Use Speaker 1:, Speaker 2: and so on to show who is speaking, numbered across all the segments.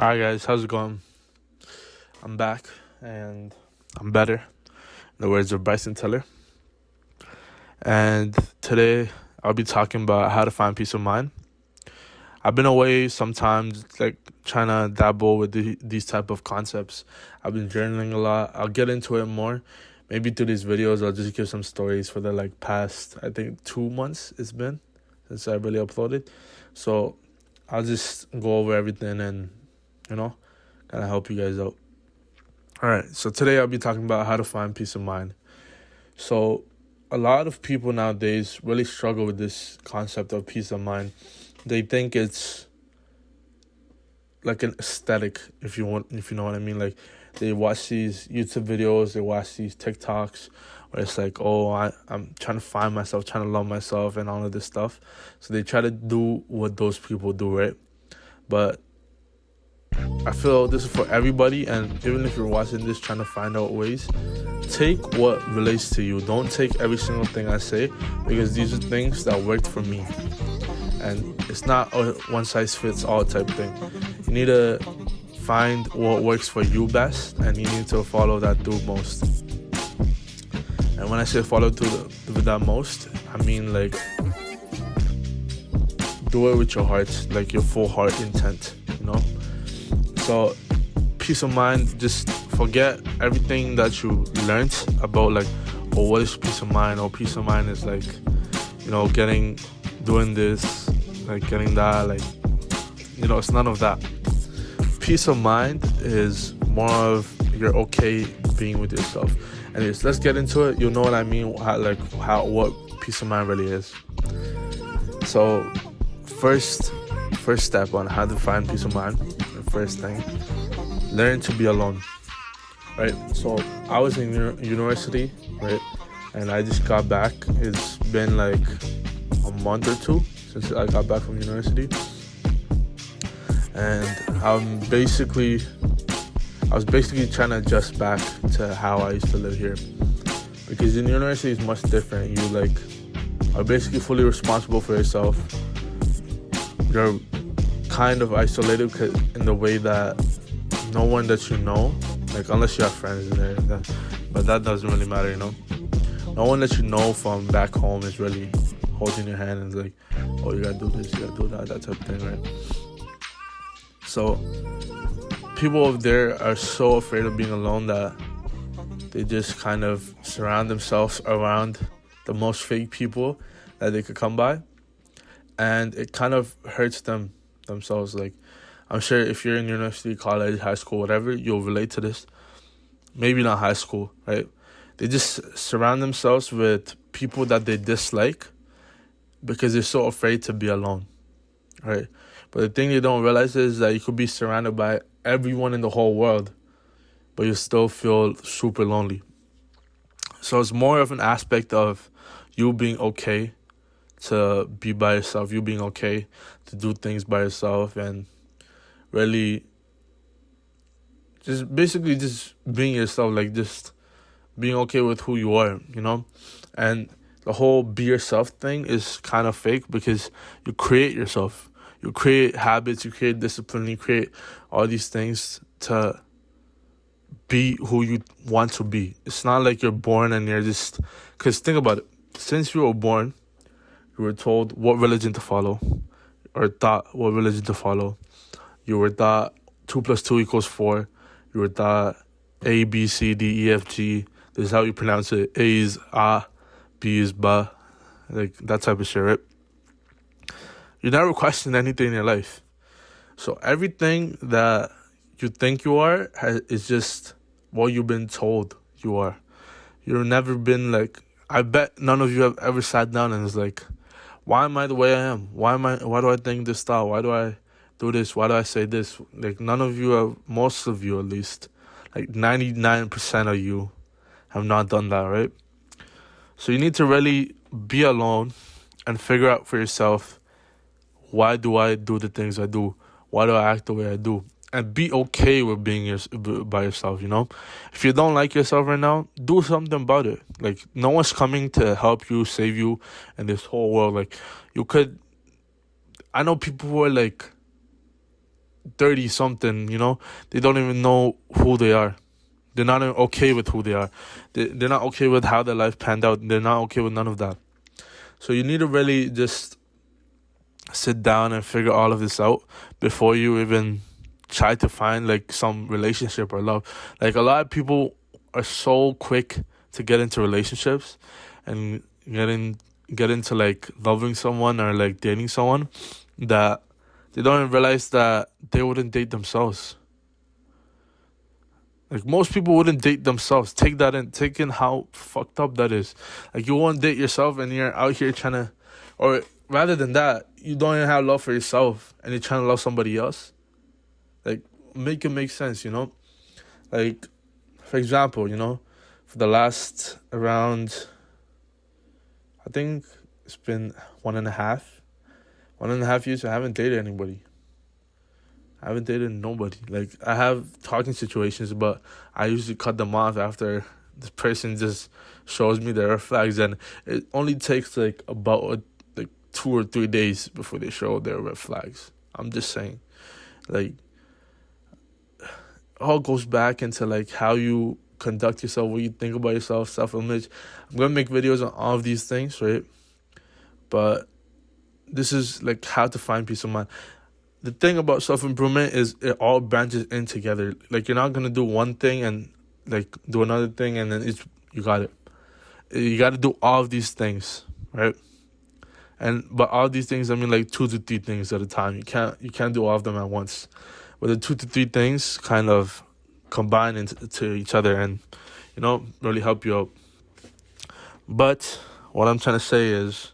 Speaker 1: Hi guys, how's it going? I'm back and I'm better. In the words of Bryson Tiller. And today I'll be talking about how to find peace of mind. I've been away sometimes, like trying to dabble with these type of concepts. I've been journaling a lot. I'll get into it more. Maybe through these videos, I'll just give some stories for the past, I think 2 months it's been since I really uploaded. So I'll just go over everything and, kind of help you guys out. All right, so today I'll be talking about how to find peace of mind. So, a lot of people nowadays really struggle with this concept of peace of mind. They think it's like an aesthetic, if you know what I mean. Like, they watch these YouTube videos, they watch these TikToks, where it's like, oh, I'm trying to find myself, trying to love myself, and all of this stuff. So they try to do what those people do, right? But I feel this is for everybody, and even if you're watching this trying to find out ways, take what relates to you. Don't take every single thing I say, because these are things that worked for me. And it's not a one-size-fits-all type thing. You need to find what works for you best, and you need to follow that through most. And when I say follow through with that most, I mean like do it with your heart, like your full heart intent, So, peace of mind, just forget everything that you learned about, like, oh, what is peace of mind? Or peace of mind is like, doing this, like, getting that, like, it's none of that. Peace of mind is more of you're okay being with yourself. Anyways, let's get into it. You'll know what I mean, what peace of mind really is. So, first step on how to find peace of mind. First thing, learn to be alone, right? So I was in university, right? And I just got back. It's been like a month or two since I got back from university. And I was basically trying to adjust back to how I used to live here. Because in university is much different. You are basically fully responsible for yourself. You're kind of isolated in the way that no one that you know, like unless you have friends in there, but that doesn't really matter, No one that you know from back home is really holding your hand and is like, oh, you gotta do this, you gotta do that type of thing, right? So people over there are so afraid of being alone that they just kind of surround themselves around the most fake people that they could come by, and it kind of hurts themselves. Like, I'm sure if you're in university, college, high school, whatever, you'll relate to this. Maybe not high school, right? They just surround themselves with people that they dislike because they're so afraid to be alone, right? But the thing they don't realize is that you could be surrounded by everyone in the whole world, but you still feel super lonely. So it's more of an aspect of you being okay to be by yourself, you being okay to do things by yourself, and really just basically just being yourself, like just being okay with who you are, And the whole be yourself thing is kind of fake because you create yourself. You create habits, you create discipline, you create all these things to be who you want to be. It's not like you're born and you're just... Because think about it. Since you were born, you were told what religion to follow, or thought what religion to follow. You were thought 2 + 2 = 4. You were thought A, B, C, D, E, F, G. This is how you pronounce it. A is A, B is Ba. Like that type of shit, right? You never questioned anything in your life. So everything that you think you are is just what you've been told you are. You've never been like... I bet none of you have ever sat down and was like, why am I the way I am? Why do I think this style? Why do I do this? Why do I say this? Like, none of you have, most of you at least, like 99% of you have not done that, right? So you need to really be alone and figure out for yourself, why do I do the things I do? Why do I act the way I do? And be okay with being by yourself, If you don't like yourself right now, do something about it. Like, no one's coming to help you, save you in this whole world. Like, you could... I know people who are like 30 something, they don't even know who they are. They're not even okay with who they are. They're not okay with how their life panned out. They're not okay with none of that. So you need to really just sit down and figure all of this out before you even try to find like some relationship or love. Like a lot of people are so quick to get into relationships and get into like loving someone or like dating someone that they don't even realize that they wouldn't date themselves. Like most people wouldn't date themselves. Take in how fucked up that is. Like you won't date yourself and you're out here trying to, or rather than that, you don't even have love for yourself and you're trying to love somebody else. Like make it make sense, Like for example, for the last around, I think it's been 1.5 years, I haven't dated anybody. I haven't dated nobody. Like, I have talking situations, but I usually cut them off after this person just shows me their red flags, and it only takes like about 2 or 3 days before they show their red flags. I'm just saying, like, it all goes back into like how you conduct yourself, what you think about yourself, self-image. I'm gonna make videos on all of these things, right? But this is like how to find peace of mind. The thing about self-improvement is it all branches in together. Like, you're not going to do one thing and like do another thing and then you got it. You got to do all of these things, right? But all of these things, I mean like 2 to 3 things at a time. You can't do all of them at once. But the 2 to 3 things kind of combine into each other and, really help you out. But what I'm trying to say is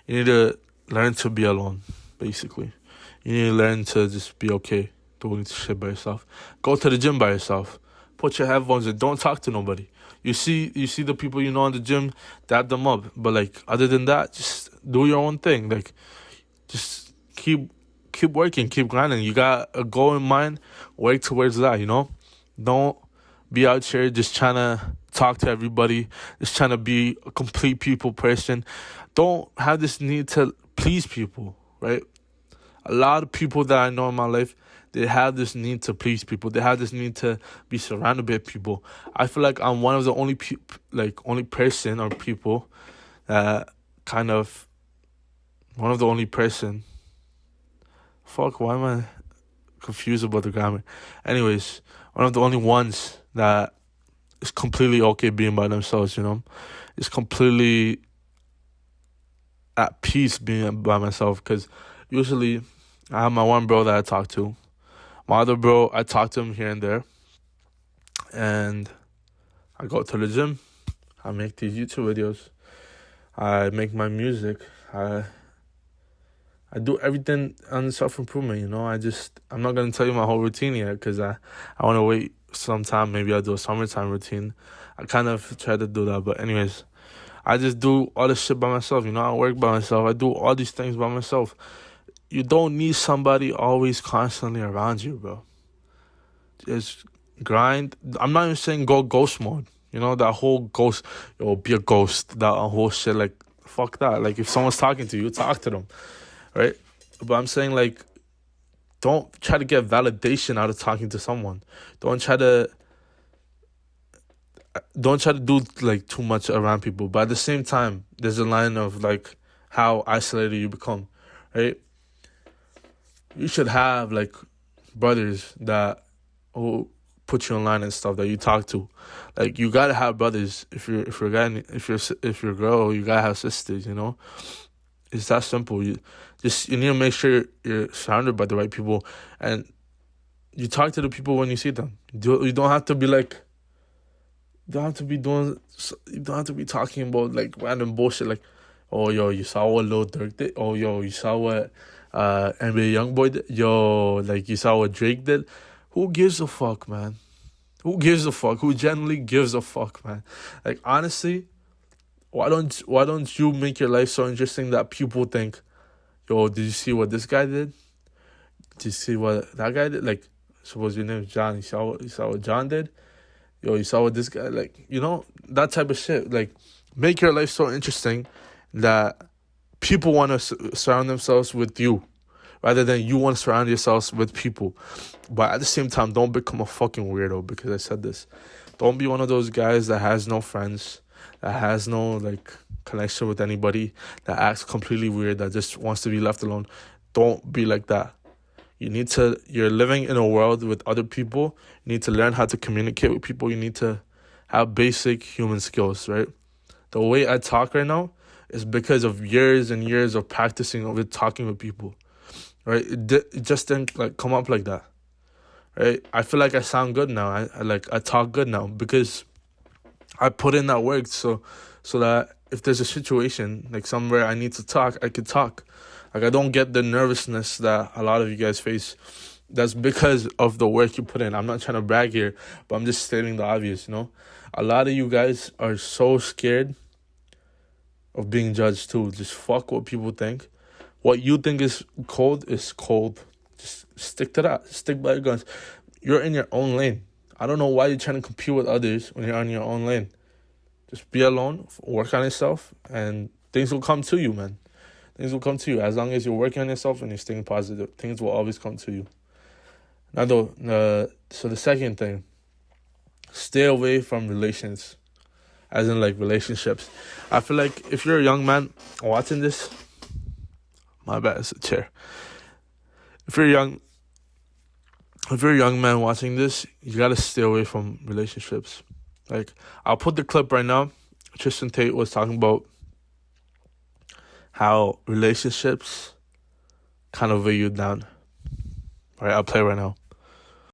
Speaker 1: you need to learn to be alone, basically. You need to learn to just be okay doing shit by yourself. Go to the gym by yourself. Put your headphones in. Don't talk to nobody. You see the people you know in the gym, dab them up. But like other than that, just do your own thing. Like just keep working, keep grinding. You got a goal in mind, work towards that, Don't be out here just trying to talk to everybody, just trying to be a complete people person. Don't have this need to please people, right? A lot of people that I know in my life, they have this need to please people. They have this need to be surrounded by people. I feel like I'm one of the only only person or people that kind of one of the only person. Fuck, why am I confused about the grammar? Anyways, one of the only ones that is completely okay being by themselves, It's completely at peace being by myself, because usually I have my one bro that I talk to. My other bro, I talk to him here and there. And I go to the gym. I make these YouTube videos. I make my music. I do everything on self-improvement, I'm not going to tell you my whole routine yet because I want to wait some time. Maybe I'll do a summertime routine. I kind of try to do that. But anyways, I just do all this shit by myself. I work by myself. I do all these things by myself. You don't need somebody always constantly around you, bro. Just grind. I'm not even saying go ghost mode. That whole ghost, be a ghost. That whole shit, like, fuck that. Like, if someone's talking to you, talk to them, right? But I'm saying, like, don't try to get validation out of talking to someone. Don't try to do, like, too much around people. But at the same time, there's a line of, like, how isolated you become, right? You should have like brothers that who put you online and stuff that you talk to. Like, you gotta have brothers. If you're a guy, if you're a girl, you gotta have sisters. It's that simple. You need to make sure you're surrounded by the right people, and you talk to the people when you see them. You don't have to be like. You don't have to be talking about like random bullshit like, oh yo, you saw what Lil Durk did? Oh yo, you saw what NBA YoungBoy did? Yo, like, you saw what Drake did? Who gives a fuck, man? Who gives a fuck? Who genuinely gives a fuck, man? Like, honestly, why don't you make your life so interesting that people think, yo, did you see what this guy did? Did you see what that guy did? Like, suppose your name is John. You saw what John did? Yo, you saw what this guy, like, that type of shit. Like, make your life so interesting that people want to surround themselves with you, rather than you want to surround yourselves with people. But at the same time, don't become a fucking weirdo, because I said this. Don't be one of those guys that has no friends, that has no like connection with anybody, that acts completely weird, that just wants to be left alone. Don't be like that. You're living in a world with other people. You need to learn how to communicate with people. You need to have basic human skills, right? The way I talk right now is because of years and years of practicing with talking with people, right? It just didn't like come up like that, right? I feel like I sound good now. I talk good now because I put in that work so that if there's a situation like somewhere I need to talk, I could talk. Like, I don't get the nervousness that a lot of you guys face. That's because of the work you put in. I'm not trying to brag here, but I'm just stating the obvious, you know? A lot of you guys are so scared of being judged too. Just fuck what people think. What you think is cold is cold. Just stick to that. Stick by your guns. You're in your own lane. I don't know why you're trying to compete with others when you're on your own lane. Just be alone, work on yourself, and things will come to you, man. Things will come to you. As long as you're working on yourself and you're staying positive, things will always come to you. Now, so the second thing, stay away from relations, as in like relationships. I feel like if you're a young man watching this, my bad, it's a chair. If you're a young man watching this, you gotta stay away from relationships. Like, I'll put the clip right now. Tristan Tate was talking about how relationships kind of weigh you down. All right, I'll play right now.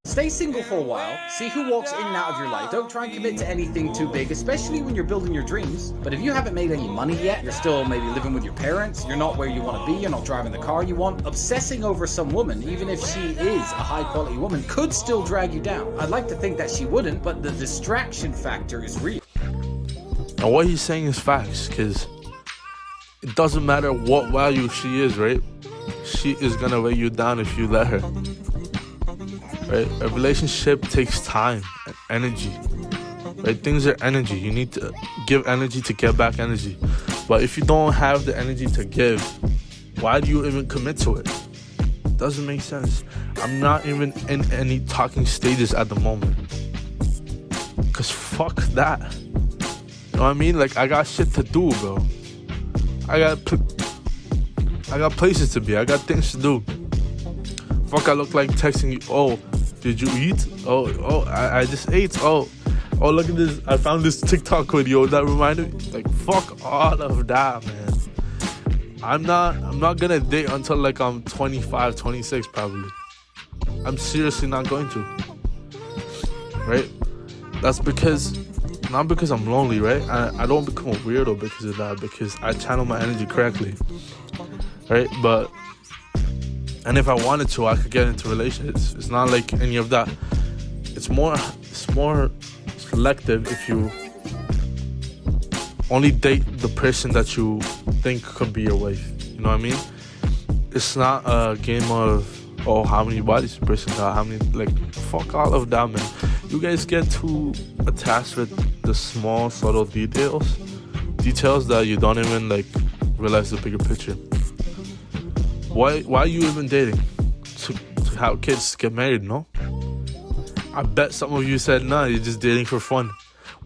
Speaker 2: Stay single for a while, see who walks in and out of your life. Don't try and commit to anything too big, especially when you're building your dreams. But if you haven't made any money yet, you're still maybe living with your parents, you're not where you want to be, you're not driving the car you want, obsessing over some woman, even if she is a high quality woman, could still drag you down. I'd like to think that she wouldn't, but the distraction factor is real.
Speaker 1: And what he's saying is facts, because it doesn't matter what value she is, right? She is going to weigh you down if you let her. Right? A relationship takes time and energy. Right? Things are energy. You need to give energy to get back energy. But if you don't have the energy to give, why do you even commit to it? It doesn't make sense. I'm not even in any talking stages at the moment. Because fuck that. You know what I mean? Like, I got shit to do, bro. I got places to be. I got things to do. Fuck, I look like texting you. Oh, did you eat? Oh, I just ate. Oh, look at this. I found this TikTok video that reminded me. Like, fuck all of that, man. I'm not gonna date until like I'm 25, 26 probably. I'm seriously not going to. Right? That's not because I'm lonely, right? I don't become a weirdo because of that, because I channel my energy correctly. Right? And if I wanted to, I could get into relationships. It's not like any of that. It's more selective if you only date the person that you think could be your wife. You know what I mean? It's not a game of, how many bodies the person got, how many, like, fuck all of that, man. You guys get too attached with the small, subtle details that you don't even, like, realize the bigger picture. Why are you even dating? To have kids, get married, no? I bet some of you said, nah, you're just dating for fun.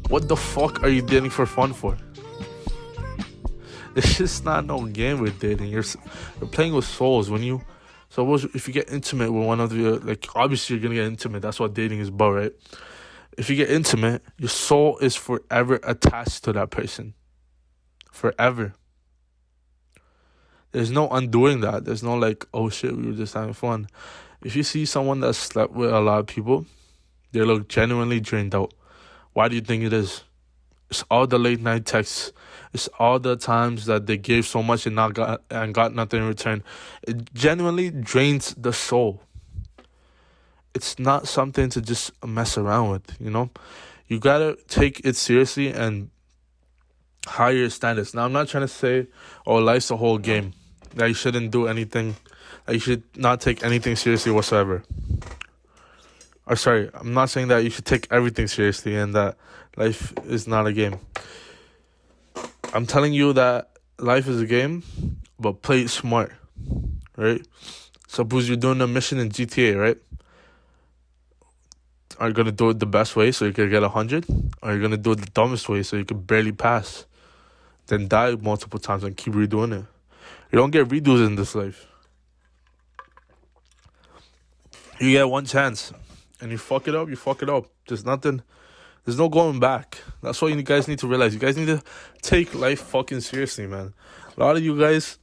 Speaker 1: What the fuck are you dating for fun for? It's just not no game with dating. You're playing with souls. Suppose if you get intimate with one of your, like, obviously you're gonna get intimate. That's what dating is about, right? If you get intimate, your soul is forever attached to that person. Forever. There's no undoing that. There's no like, oh shit, we were just having fun. If you see someone that slept with a lot of people, they look genuinely drained out. Why do you think it is? It's all the late night texts. It's all the times that they gave so much and got nothing in return. It genuinely drains the soul. It's not something to just mess around with, you know? You gotta take it seriously and higher your standards. Now, I'm not trying to say, life's a whole game, that you shouldn't do anything, that you should not take anything seriously whatsoever. Or sorry, I'm not saying that you should take everything seriously and that life is not a game. I'm telling you that life is a game, but play it smart, right? Suppose you're doing a mission in GTA, right? Are you gonna do it the best way so you can get 100? Or are you gonna do it the dumbest way so you can barely pass? Then die multiple times and keep redoing it. You don't get redos in this life. You get one chance. And you fuck it up, you fuck it up. There's no going back. That's what you guys need to realize. You guys need to take life fucking seriously, man. A lot of you guys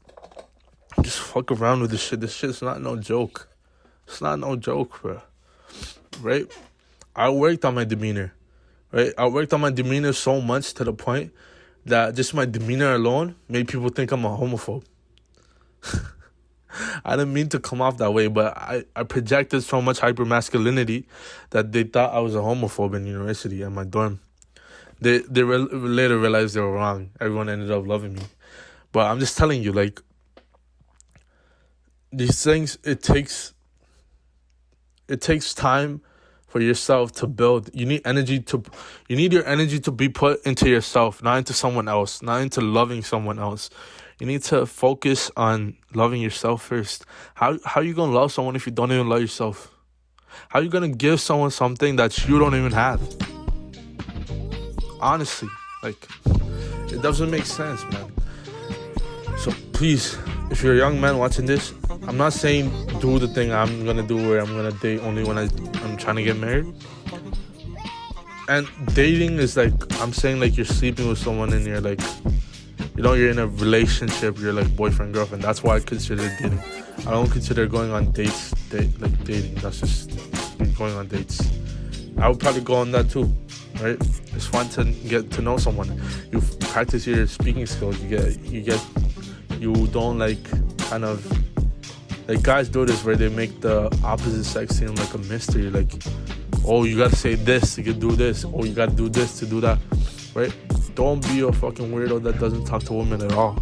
Speaker 1: just fuck around with this shit. This shit's not no joke. It's not no joke, bro. Right? I worked on my demeanor. Right? I worked on my demeanor so much to the point that just my demeanor alone made people think I'm a homophobe. I didn't mean to come off that way, but I projected so much hypermasculinity that they thought I was a homophobe in university at my dorm. They later realized they were wrong. Everyone ended up loving me. But I'm just telling you, like, these things, it takes time for yourself to build. You need your energy to be put into yourself, not into someone else, not into loving someone else. You need to focus on loving yourself first. How are you going to love someone if you don't even love yourself? How are you going to give someone something that you don't even have? Honestly, like, it doesn't make sense, man. So please, if you're a young man watching this, I'm not saying do the thing I'm going to do where I'm going to date only when I'm trying to get married. And dating is like, I'm saying like you're sleeping with someone and you're like, you know, you're in a relationship, you're like boyfriend, girlfriend. That's why I consider dating. I don't consider going on dates like dating. That's just going on dates. I would probably go on that too, right? It's fun to get to know someone. You practice your speaking skills. You don't like kind of, like guys do this where they make the opposite sex seem like a mystery. Like, oh, you gotta say this, you can do this. Oh, you gotta do this to do that, right? Don't be a fucking weirdo that doesn't talk to women at all.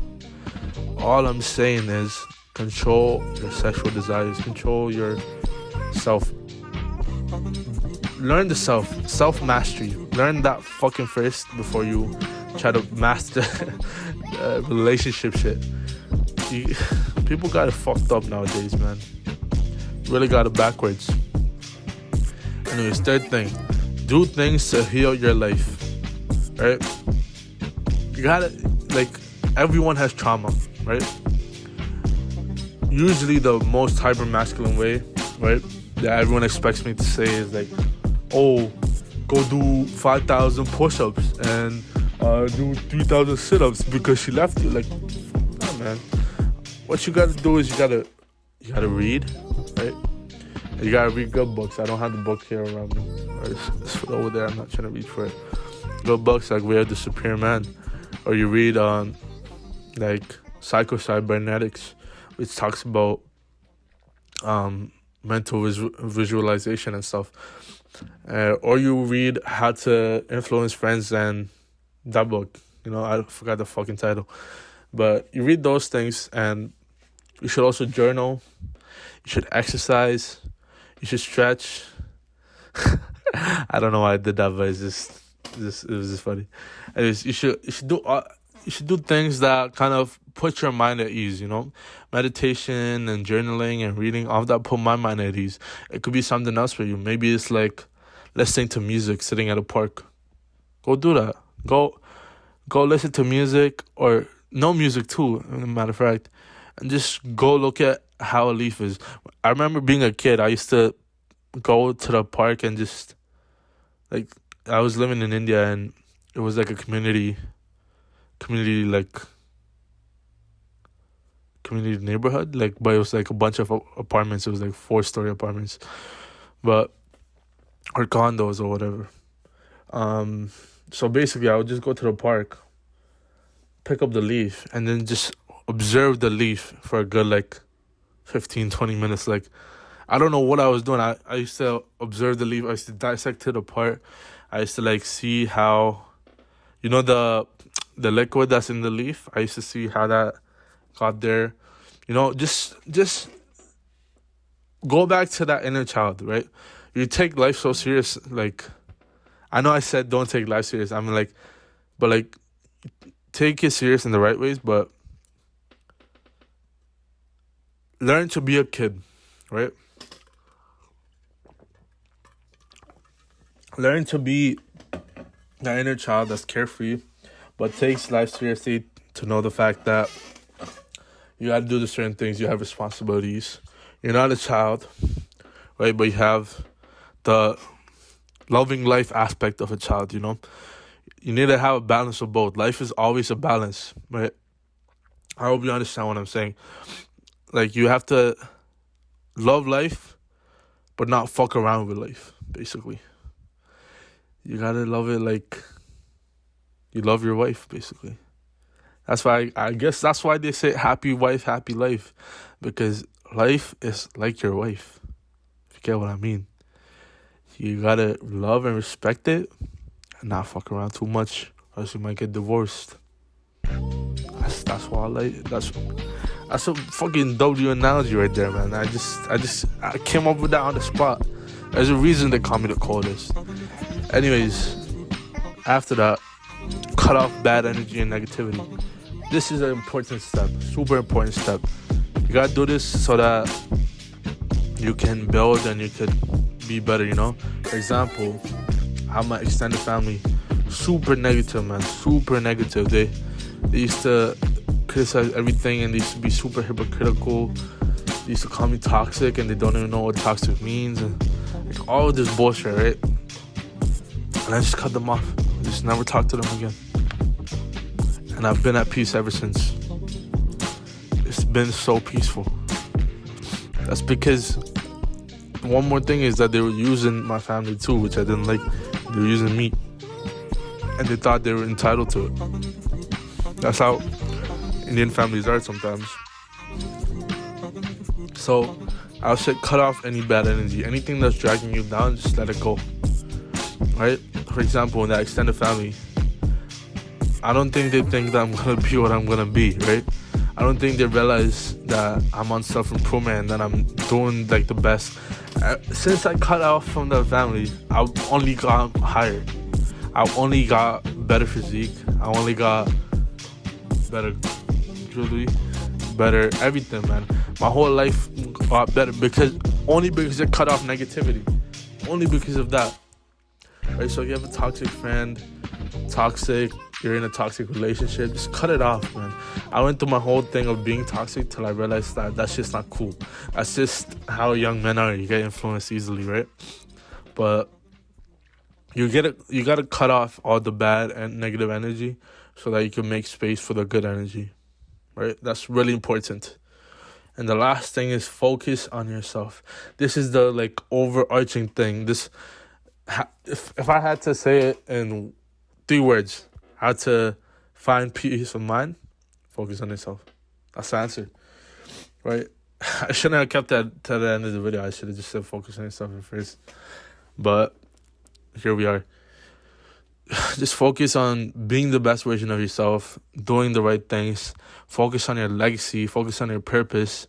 Speaker 1: All I'm saying is control your sexual desires. Control yourself. Learn the self-mastery. Learn that fucking first before you try to master relationship shit. People got it fucked up nowadays, man. Really got it backwards. Anyways, third thing. Do things to heal your life. Right? You gotta, like, everyone has trauma, right? Usually the most hyper-masculine way, right, that everyone expects me to say is like, oh, go do 5,000 push-ups and do 3,000 sit-ups because she left you. Like, nah, man. What you gotta do is you gotta read, right? You gotta read good books. I don't have the book here around me. It's over there. I'm not trying to reach for it. Good books like We Are the Superior Man. Or you read like Psycho-Cybernetics, which talks about mental visualization and stuff. Or you read How to Influence Friends and that book. You know, I forgot the fucking title. But you read those things, and you should also journal. You should exercise. You should stretch. I don't know why I did that, but it was just funny. Anyways, you should do things that kind of put your mind at ease, you know? Meditation and journaling and reading, all that put my mind at ease. It could be something else for you. Maybe it's like listening to music, sitting at a park. Go do that. Go listen to music, or no music too, as a matter of fact. And just go look at how a leaf is. I remember being a kid, I used to go to the park and just, like, I was living in India and it was like a community neighborhood, like, but it was like a bunch of apartments. It was like 4-story apartments, or condos or whatever. So basically I would just go to the park, pick up the leaf, and then just observe the leaf for a good like 15-20 minutes. Like, I don't know what I was doing. I used to observe the leaf. I used to dissect it apart. I used to like see how, you know, the liquid that's in the leaf. I used to see how that got there. You know, just go back to that inner child, right? You take life so serious. Like, I know I said don't take life serious. I'm like, but like, take it serious in the right ways. But learn to be a kid. right? Learn to be the inner child that's carefree, but takes life seriously, to know the fact that you got to do the certain things. You have responsibilities. You're not a child, right? But you have the loving life aspect of a child, you know? You need to have a balance of both. Life is always a balance, right? I hope you understand what I'm saying. Like, you have to love life, but not fuck around with life, basically. You gotta love it like you love your wife, basically. That's why, I guess that's why they say happy wife, happy life. Because life is like your wife. If you get what I mean. You gotta love and respect it and not fuck around too much, or else you might get divorced. That's why I like that's a fucking W analogy right there, man. I came up with that on the spot. There's a reason they call me the coldest. Anyways, after that, cut off bad energy and negativity. This is an important step, super important step. You gotta do this so that you can build and you could be better, you know? For example, I have my extended family, super negative, man, super negative. They used to criticize everything and they used to be super hypocritical. They used to call me toxic and they don't even know what toxic means. And like, all of this bullshit, right? And I just cut them off. I just never talked to them again. And I've been at peace ever since. It's been so peaceful. That's because one more thing is that they were using my family too, which I didn't like. They were using me. And they thought they were entitled to it. That's how Indian families are sometimes. So I'll say cut off any bad energy. Anything that's dragging you down, just let it go. Right? For example, in that extended family, I don't think they think that I'm going to be what I'm going to be, right? I don't think they realize that I'm on self-improvement and that I'm doing like the best. Since I cut off from the family, I've only got higher. I've only got better physique. I only got better jewelry, better everything, man. My whole life got better because I cut off negativity. Only because of that. Right? So if you have a toxic friend, you're in a toxic relationship, just cut it off, man. I went through my whole thing of being toxic till I realized that that's just not cool. That's just how young men are. You get influenced easily, right? But you gotta cut off all the bad and negative energy so that you can make space for the good energy, right? That's really important. And the last thing is focus on yourself. This is the like overarching thing. If I had to say it in 3 words, how to find peace of mind, focus on yourself. That's the answer, right? I shouldn't have kept that to the end of the video. I should have just said focus on yourself at first. But here we are. Just focus on being the best version of yourself, doing the right things. Focus on your legacy. Focus on your purpose.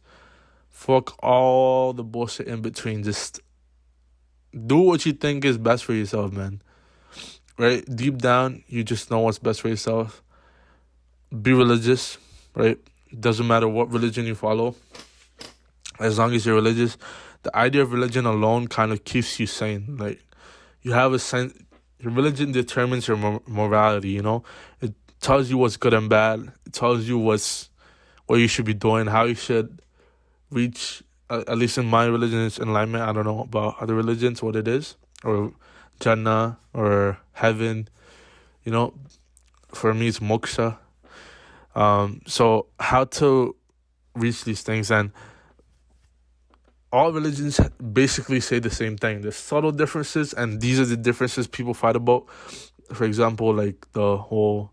Speaker 1: Fuck all the bullshit in between. Just do what you think is best for yourself, man. Right? Deep down, you just know what's best for yourself. Be religious, right? Doesn't matter what religion you follow. As long as you're religious, the idea of religion alone kind of keeps you sane. Like, you have a sense. Your religion determines your morality, you know? It tells you what's good and bad. It tells you what you should be doing, how you should reach, at least in my religion, it's enlightenment. I don't know about other religions, what it is. Or Jannah, or heaven. You know? For me, it's moksha. So how to reach these things, and all religions basically say the same thing. There's subtle differences, and these are the differences people fight about. For example, like the whole,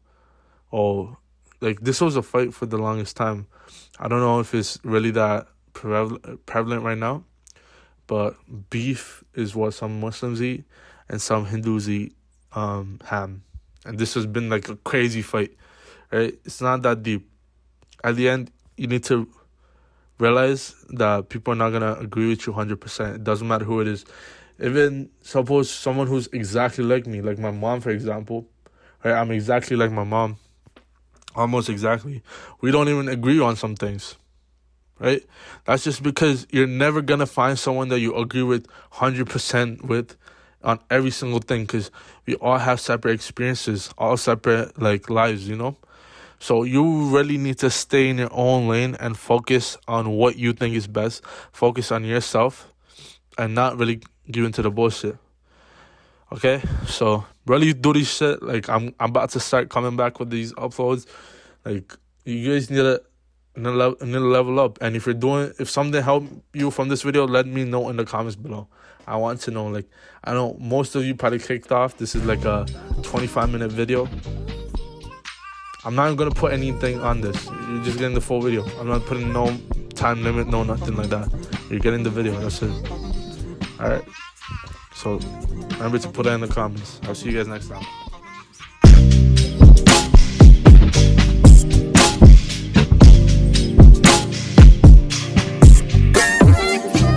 Speaker 1: like this was a fight for the longest time. I don't know if it's really that prevalent right now, but beef is what some Muslims eat, and some Hindus eat ham. And this has been like a crazy fight, right? It's not that deep. At the end, you need to realize that people are not going to agree with you 100%. It doesn't matter who it is. Even suppose someone who's exactly like me, like my mom, for example, right? I'm exactly like my mom, almost exactly. We don't even agree on some things, right? That's just because you're never gonna find someone that you agree with 100% with on every single thing, because we all have separate experiences, all separate like lives, you know? So you really need to stay in your own lane and focus on what you think is best. Focus on yourself and not really give into the bullshit. Okay? So really do this shit. Like I'm about to start coming back with these uploads. Like you guys need to level up. And if something helped you from this video, let me know in the comments below. I want to know. Like, I know most of you probably kicked off. This is like a 25-minute video. I'm not gonna put anything on this. You're just getting the full video. I'm not putting no time limit, no nothing like that. You're getting the video. That's it. Alright. So remember to put it in the comments. I'll see you guys next time.